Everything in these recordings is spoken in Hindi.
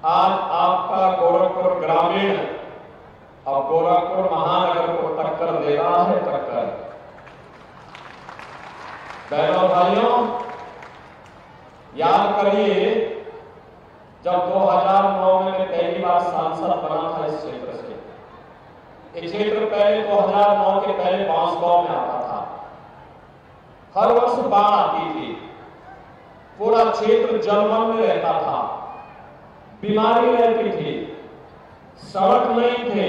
आज आपका गोरखपुर ग्रामीण अब गोरखपुर महानगर को टक्कर दे रहा है। टक्कर बहनों भाइयों, याद करिए जब 2009 में मैं पहली बार सांसद बना था इस क्षेत्र से। ये क्षेत्र पहले 2009 के पहले बांसगांव में आता था। हर वर्ष बाढ़ आती थी, पूरा क्षेत्र जलमग्न में रहता था, बीमारी रहती थी, सड़क नहीं थे,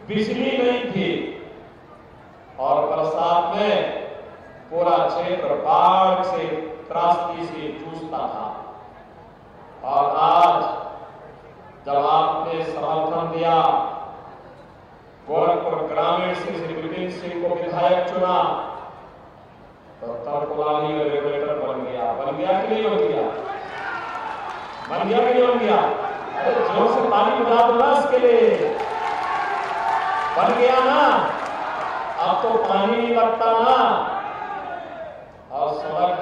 बिजली नहीं थी और बरसात में पूरा क्षेत्र बाढ़ से त्रासदी से जूझता था। और आज जब आपने समर्थन दिया, गोरखपुर ग्रामीण से श्री विपिन सिंह को विधायक चुना, तो तरकुलानी में रेगुलेटर बन गया। बन गया कि नहीं बन गया? बन गया कि नहीं बन गया? अरे जोर से ताली बजा दो ना इसके लिए। बन गया ना? अब तो पानी नहीं लगता ना। और सड़क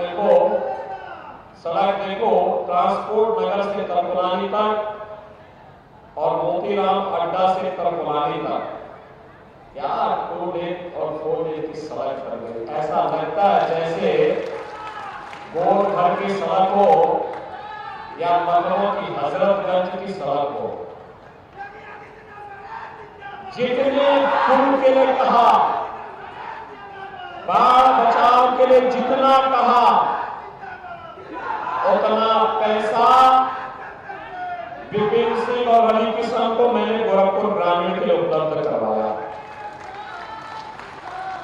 देखो ट्रांसपोर्ट नगर से तरकुलानी तक और मोतीराम अड्डा से तरकुलानी तक, यार 2 लेन और 4 लेन की सड़क कर गई। ऐसा लगता है जैसे गोरखपुर की सड़क हो या लखनऊ की हजरतगंज की सड़क हो। जितने पुल के लिए कहा, बाढ़ बचाव के लिए जितना कहा, उतना पैसा विपिन सिंह और अली किशन को मैंने गोरखपुर ग्रामीण के लिए उपलब्ध करवाया।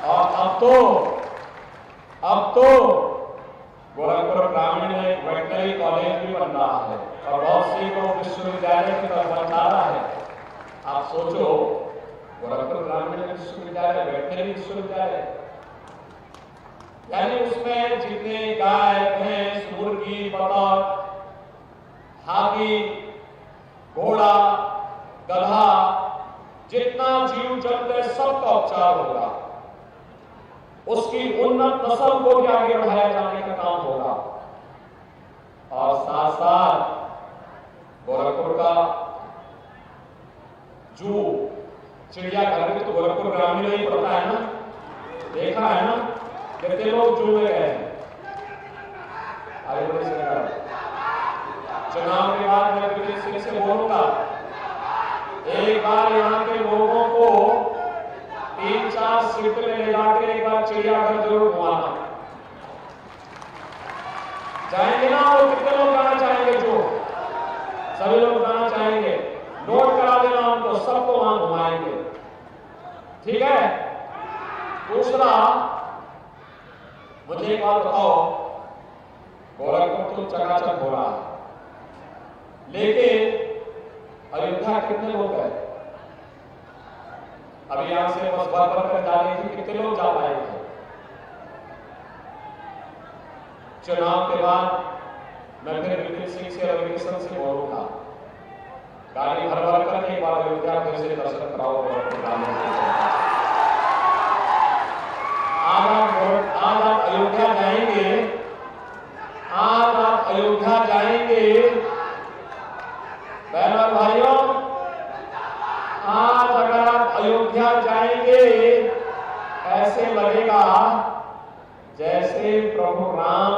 और अब तो गोरखपुर ग्रामीण में एक वेटनरी कॉलेज भी बन रहा है और बहुत सी को विश्वविद्यालय की तरफ बढ़ा रहा है। आप सोचो, गोरखपुर ग्रामीण विश्वविद्यालय वेटनरी विश्वविद्यालय, यानी उसमें जितने गाय, भैंस, मुर्गी, बतख, हाथी, घोड़ा, गधा, जितना जीव जंतु है सबका उपचार होगा। उसकी उन्नत नस्ल को भी आगे बढ़ाया जाने का काम होगा। और साथ साथ गोरखपुर का जू, चिड़ियाघर भी तो गोरखपुर ग्रामीण में ही पड़ता है ना। देखा है ना कितने लोग जू में गए। चुनाव के बाद मैं विपिन सिंह से बोलूंगा, एक बार यहाँ के लोगों को 3-4 सीट में ले जाकर एक बार चिड़ियाघर जरूर घुमाना। जाएंगे ना? और कितने लोग जाना चाहेंगे? जो सभी लोग जाना चाहेंगे, नोट करा देना उनको, सबको वहां घुमाएंगे। ठीक है? दूसरा, मुझे एक बात बताओ, गोरखपुर तो चकाचक हो रहा है, लेकिन अयोध्या कितने लोग गए? अभी यहां से बस भर कर जा रही थी, कितने लोग जा पाएंगे? चुनाव के बाद मैं फिर विपिन सिंह से और किशन से बोलूंगा, गाड़ी भर कर एक बार अयोध्या फिर से दर्शन कराओ। आज आप अयोध्या जाएंगे, आज आप अयोध्या जाएंगे बहनों भाइयों, आज अगर आप अयोध्या जाएंगे ऐसे लगेगा जैसे प्रभु राम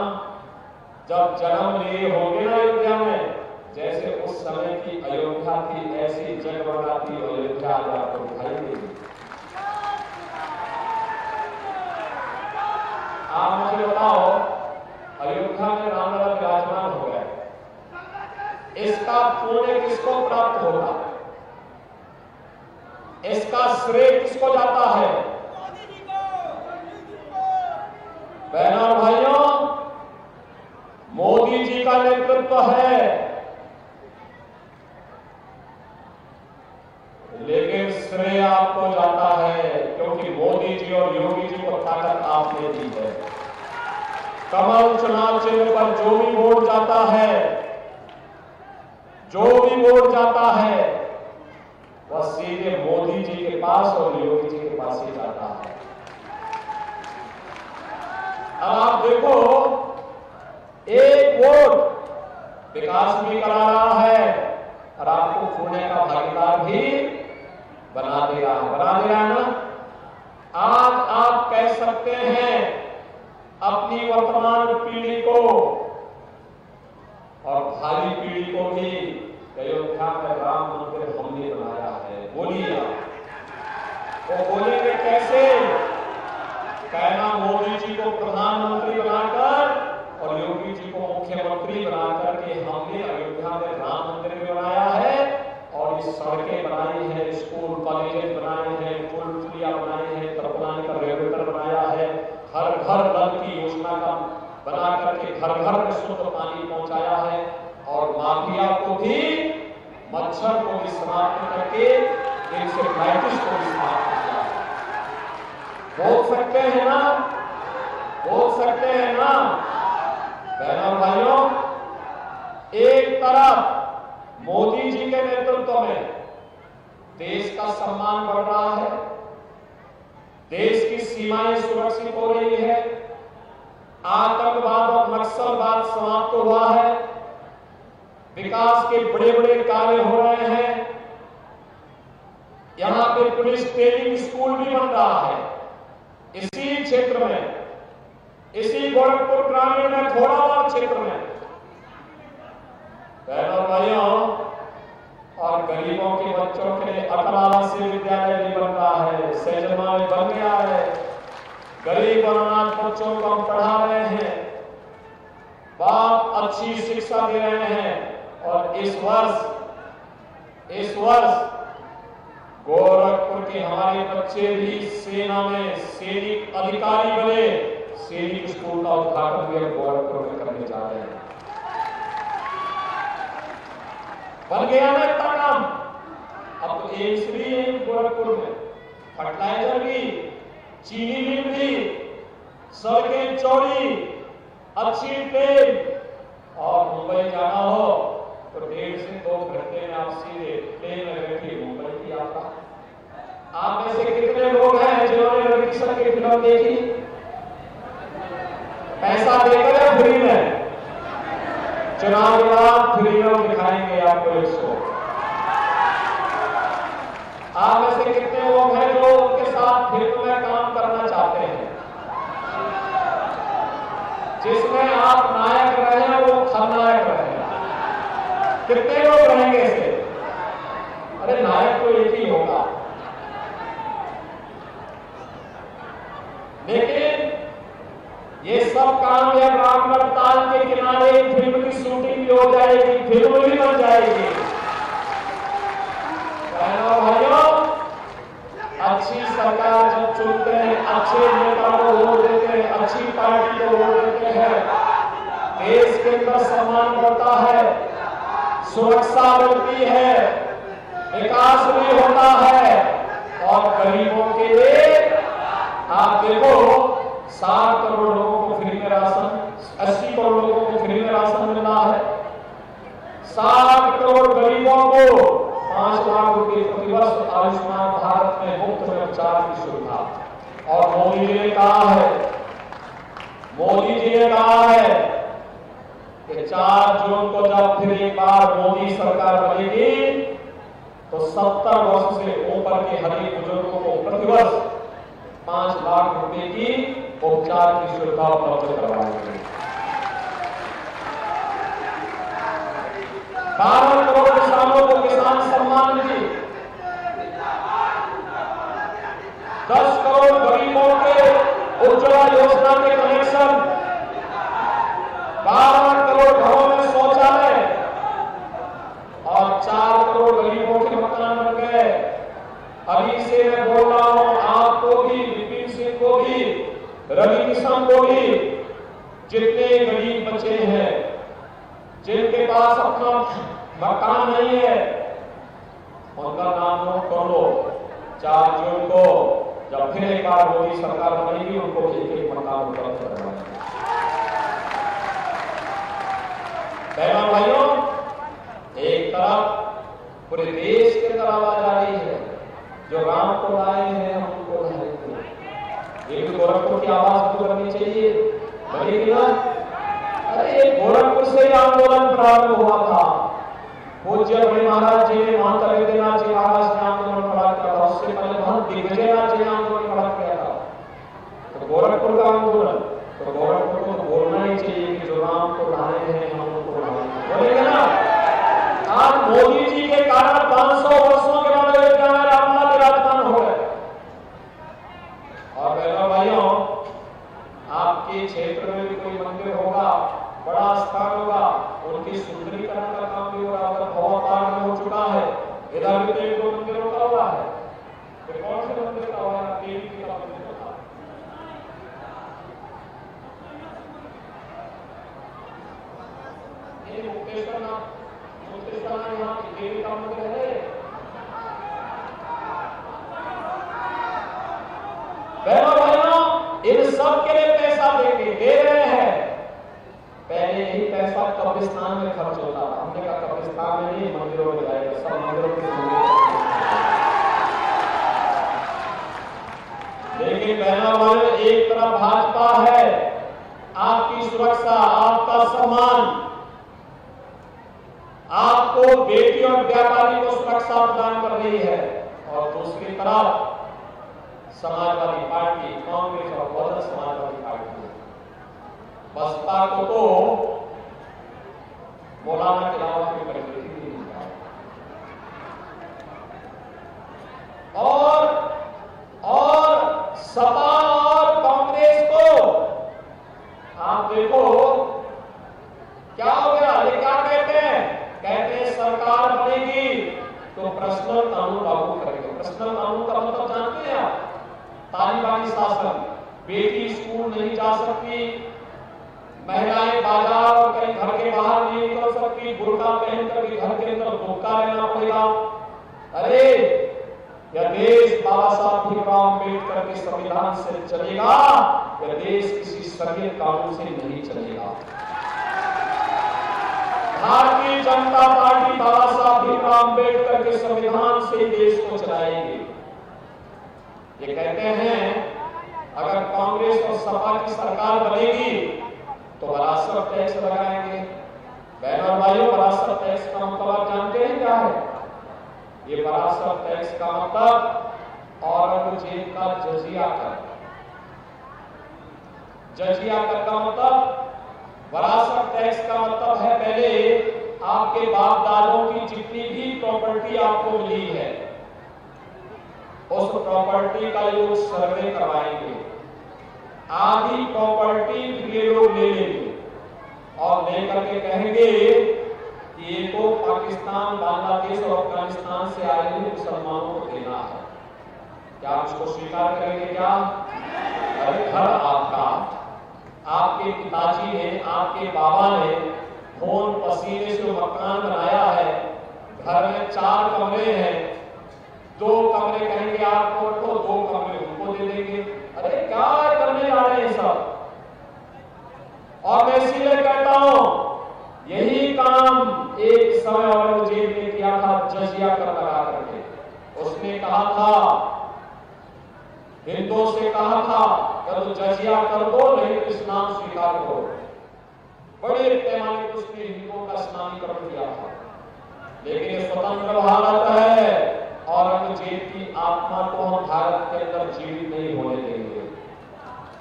जब जन्म लिए होंगे ना अयोध्या में, जैसे उस समय की अयोध्या थी, ऐसी जगमगाती अयोध्या आपको दिखाई देगी। आप मुझे बताओ, अयोध्या में राम लला विराजमान हो गए, इसका पुण्य किसको प्राप्त होगा? इसका श्रेय किसको जाता है? बहनों भाइयों, मोदी जी का नेतृत्व है, लेकिन श्रेय आपको जाता है क्योंकि मोदी जी और योगी जी को ताकत आपने दी है। कमल चुनाव चिन्ह पर जो भी वोट जाता है, जो भी वोट जाता है, वह सीधे मोदी जी के पास और योगी जी के पास ही जाता है। अब आप देखो, एक वोट विकास भी करा रहा है, पुण्य का भागीदार भी बना दे रहा है ना। आज आप कह सकते हैं अपनी वर्तमान पीढ़ी को और भावी पीढ़ी को भी, अयोध्या में राम मंदिर हमने बनाया है। बोलिए, वो बोलेंगे कैसे? कहना मोदी जी को प्रधानमंत्री बनाकर और योगी जी को मुख्यमंत्री बनाकर के हमने अयोध्या में राम मंदिर बनाया है और इस सड़कें बनाई है, स्कूल कॉलेज बनाए हैं, पुल पुलिया बनाए हैं, तरपलाने का रेगुलेटर बनाया है, हर घर नल की योजना का बना करके घर घर में शुद्ध पानी पहुंचाया है और माफिया को भी, मच्छर को भी समाप्त करके इंसेफ्लाइटिस को भी समाप्त किया। बोल सकते हैं ना? बोल सकते हैं ना? बहनों भाइयों, एक तरफ मोदी जी के नेतृत्व में देश का सम्मान बढ़ रहा है, देश की सीमाएं सुरक्षित हो रही है, आतंकवाद और नक्सलवाद समाप्त हुआ है, विकास के बड़े बड़े कार्य हो रहे हैं, यहां पे पुलिस ट्रेनिंग स्कूल भी बन रहा है। इसी क्षेत्र में, इसी गोरखपुर ग्रामीण में, घोड़ाबाद क्षेत्र में बहनों भाइयों और गरीबों के बच्चों के लिए अटल आवासीय विद्यालय भी बन रहा है, सैजमा में बन गया है। गरीब और अनाथ बच्चों को हम पढ़ा रहे हैं, बहुत अच्छी शिक्षा दे रहे हैं और इस वर्ष गोरखपुर के हमारे बच्चे भी सेना में सैनिक अधिकारी बने। सैनिक स्कूल का उद्घाटन भी हम गोरखपुर में करने जा रहे हैं। बन गया ना इतना काम। अब तो एम्स भी है गोरखपुर में, फर्टिलाइजर भी, चीनी मिल भी, सड़कें चौड़ी, अच्छी ट्रेन। और मुंबई जाना हो तो 1.5 से 2 घंटे में आप सीधे प्लेन में बैठे मुंबई की यात्रा। आप में से कितने लोग हैं जिन्होंने रवि किशन की फिल्म देखी? पैसा देकर या फ्री में? चुनाव के बाद फ्री में दिखाएंगे आपको इसको। आप में से कितने लोग हैं जो उनके साथ फिल्म में काम करना चाहते हैं, जिसमें आप नायक रहे वो खलनायक रहे? कितने लोग रहेंगे इसे? अरे नायक तो एक ही होगा। लेकिन ये सब काम या रामगढ़ ताल के किनारे फिल्म की शूटिंग भी हो जाएगी, फिल्म भी बन जाएगी। भाइयों, अच्छी सरकार जब चुनते हैं, अच्छे नेता को वोट देते हैं, अच्छी पार्टी को वोट देते हैं, देश के अंदर सम्मान बढ़ता है, सुरक्षा मिलती है, विकास भी होता है और गरीबों के लिए आप देखो 7 करोड़ लोगों को फ्री में राशन, 80 करोड़ लोगों को फ्री में राशन मिल रहा है, 7 करोड़ गरीबों को 5 लाख रुपए प्रतिवर्ष आयुष्मान भारत में मुफ्त में उपचार की सुविधा। और मोदी जी ने कहा है कि 4 जून को जब फिर एक बार मोदी सरकार बनेगी तो 70 वर्ष से ऊपर के हर एक बुजुर्गों को प्रतिवर्ष 5 लाख रुपए की उपचार की सुविधा उपलब्ध करवाएंगे। 12 करोड़ किसानों को किसान सम्मान निधि, 10 करोड़ गरीबों के उज्ज्वला योजना के कनेक्शन, 12 करोड़ घरों में शौचालय और 4 करोड़ गरीबों के मकान बन गए। अभी से मैं बोल रहा हूं, आपको भी, विपिन सिंह को भी, रवि किशन को भी, जितने गरीब बच्चे हैं, जिनके पास अपना मकान नहीं है, उनका नाम नोट कर लो। 4 जून को जब फिर एक बार मोदी सरकार बनेगी, उनको एक मकान उपलब्ध करवाएंगे। बहनों भाइयों, एक तरफ पूरे देश के अंदर आवाज आ रही है, जो राम को लाए हैं हम उनको लाएंगे। ये भी गोरखपुर की आवाज तो करनी चाहिए, बनेगी ना? अरे गोरखपुर से आंदोलन प्रारंभ हुआ था, पूज्य बड़े महाराज जी ने महंत रविंद्रनाथ जी महाराज ने आंदोलन खड़ा किया था, उससे पहले महंत दिग्विजयनाथ जी ने आंदोलन खड़ा किया था। तो गोरखपुर का आंदोलन, तो गोरखपुर को बोलना ही चाहिए कि जो राम को ढाए हैं हम उनको ढाएंगे, बोलेगा ना। आज मोदी जी के कारण 500 वर्षों के बाद अयोध्या में रामलला विराजमान हो गए। और बहनों भाइयों, आपके क्षेत्र में भी कोई मंदिर होगा, बड़ा स्थान होगा, उनकी सुंदरीकरण का काम भी हो रहा है, भवन पाठ हो चुका है। इधर भी तो एक दो मंदिरों का हुआ है, फिर कौन से मंदिर का हुआ है? देवी जी का मंदिर होता है। ये मुक्तेश्वर यहाँ की देवी का मंदिर है। बहनों भाइयों, इन सब के लिए पैसा दे रहे हैं। पहले यही पैसा कब्रिस्तान में खर्च होता था, हमने कहा कब्रिस्तान में नहीं, मंदिरों में जाएगा, सब मंदिरों में। लेकिन बहनों भाइयों, एक तरफ भाजपा है, आपकी सुरक्षा, आपका सम्मान, आपको बेटी और व्यापारी को सुरक्षा प्रदान कर रही है, और दूसरी तरफ समाजवादी पार्टी, कांग्रेस और बहुजन समाजवादी पार्टी, बसपा को तो मौलाना के अलावा कोई परिस्थिति नहीं मिलता। और सपा और कांग्रेस को आप देखो क्या हो गया। ये क्या कहते हैं? कहते हैं सरकार बनेगी तो पर्सनल कानून लागू करेंगे। पर्सनल कानून का मतलब जानते हैं आप? तालिबानी शासन, बेटी स्कूल नहीं जा सकती, महिलाएं बाजार और कहीं घर के बाहर नहीं निकल सकती, बुर्का पहनकर भी घर के अंदर धोखा रहना पड़ेगा। अरे यह देश बाबा साहब भीमराव अम्बेडकर के संविधान से चलेगा, यह देश किसी शरीयत कानून से नहीं चलेगा। भारतीय जनता पार्टी बाबा साहब भीमराव अम्बेडकर के संविधान से देश को चलाएगी। ये कहते हैं अगर कांग्रेस और सपा की सरकार बनेगी तो वरासत टैक्स लगाएंगे। बहनों और भाइयों, वरासत टैक्स का मतलब आप जानते हैं क्या है? ये वरासत टैक्स का मतलब औरंगजेब का जजिया कर। जजिया कर का मतलब, वरासत टैक्स का मतलब है पहले आपके बाप दादों की जितनी भी प्रॉपर्टी आपको मिली है, उस प्रॉपर्टी का लोग सर्वे करवाएंगे। आधी प्रॉपर्टी ये लोग ले लेंगे और लेकर के कहेंगे कि ये तो पाकिस्तान, बांग्लादेश और अफगानिस्तान से आए हुए मुसलमानों को देना है। क्या आप इसको स्वीकार करेंगे? क्या अरे घर आपका, आपके पिताजी ने, आपके बाबा ने खून पसीने से मकान बनाया है, घर में 4 कमरे हैं, 2 कमरे कहेंगे आपको रखो, 2 कमरे उनको दे देंगे। अरे क्या करने जा रहे हैं सब? और मैं इसीलिए कहता हूं यही काम एक समय औरंगजेब ने किया था, जजिया कर लगा करके। उसने कहा था, हिंदुओं से कहा था कि तो जजिया कर दो, नहीं तो इस्लाम स्वीकार करो। बड़े पैमाने पर उसने हिंदुओं का इस्लामीकरण किया था। लेकिन ये स्वतंत्र भारत है, औरंगजेब की आत्मा को हम भारत के अंदर जीवित नहीं होने देंगे।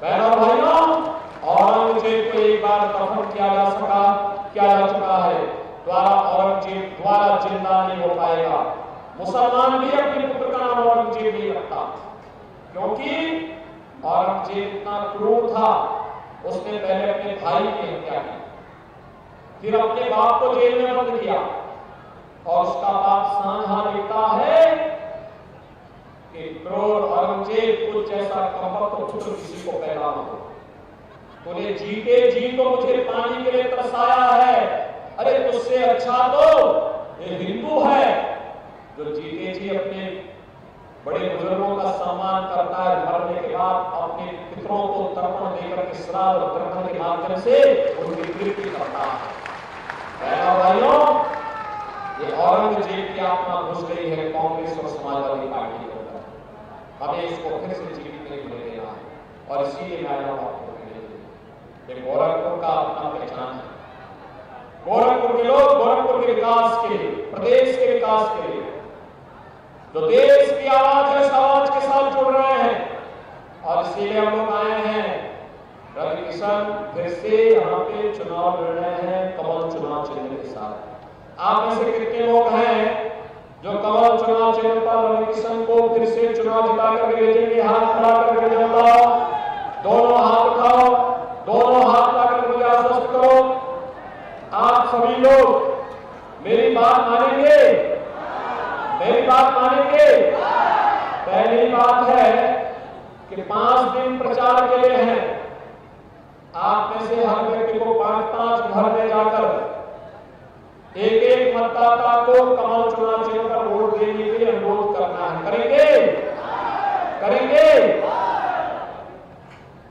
बहनों भाइयों, औरंगजेब को एक बार दफन किया जा चुका है, औरंगजेब द्वारा जिंदा नहीं हो पाएगा। मुसलमान भी अपने पुत्र का नाम औरंगजेब नहीं रखता, क्योंकि औरंगजेब इतना क्रूर था। उसने पहले अपने भाई की हत्या की, फिर अपने बाप को जेल में बंद किया, और उसका बाप शाहजहां लिखता है कि क्रूर औरंगजेब कुछ ऐसा कपट तो पुत्र किसी को पैदा न हो। तूने जीते जी तो मुझे पानी के लिए तरसाया है। अरे तुझसे अच्छा तो ये हिंदू है जो जीते जी अपने बड़े बुजुर्गों का सम्मान करता है, मरने के बाद अपने पितरों को तर्पण देकर के श्राद्ध और तर्पण के माध्यम से उनकी कीर्ति करता है। भाइयों, ये औरंगजेब की आत्मा घुस गई है कांग्रेस और समाजवादी पार्टी के अंदर। हमें इसको फिर से जीवित नहीं होने देना है, और इसीलिए मैं आपको गोरखपुर का अपना पहचान है। गोरखपुर के लोग गोरखपुर के विकास के लिए, प्रदेश के विकास के लिए जो देश की आवाज है, समाज के साथ जुड़ रहे हैं और इसीलिए हम लोग आए हैं। रवि किशन फिर से यहाँ पे चुनाव लड़ रहे हैं कमल चुनाव चिन्ह के साथ। आप में से कितने लोग हैं जो कमल चुनाव चिन्ह पर रवि किशन को फिर से चुनाव जिता करके भेजेंगे? हाथ खड़ा करके जनता, दोनों हाथ उठाओ, दोनों हाथ लाकर मुझे आश्वस्त करो। आप सभी लोग मेरी बात मानेंगे? मेरी बात मानेंगे? पहली बात है कि 5 दिन प्रचार के लिए हैं। आप में से हर व्यक्ति को 5-5 घर में जाकर एक मतदाता को कमल चुनाव चिन्ह पर वोट देने के लिए अनुरोध करना है। करेंगे? करेंगे?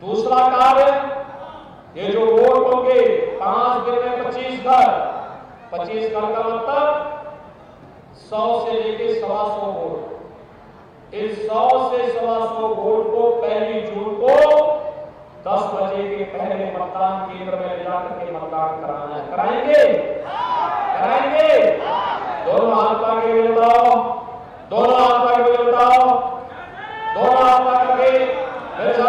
दूसरा कार्य, ये जो वोट होंगे 5 दिन में 25 घर, 25 घर का मतलब 100 से लेकर 125 वोट। इस 100 से 125 वोट को 1 जून को 10 बजे के पहले मतदान केंद्र में ले जाकर के मतदान कराना है। कराएंगे? कराएंगे? दोनों हाथ आगे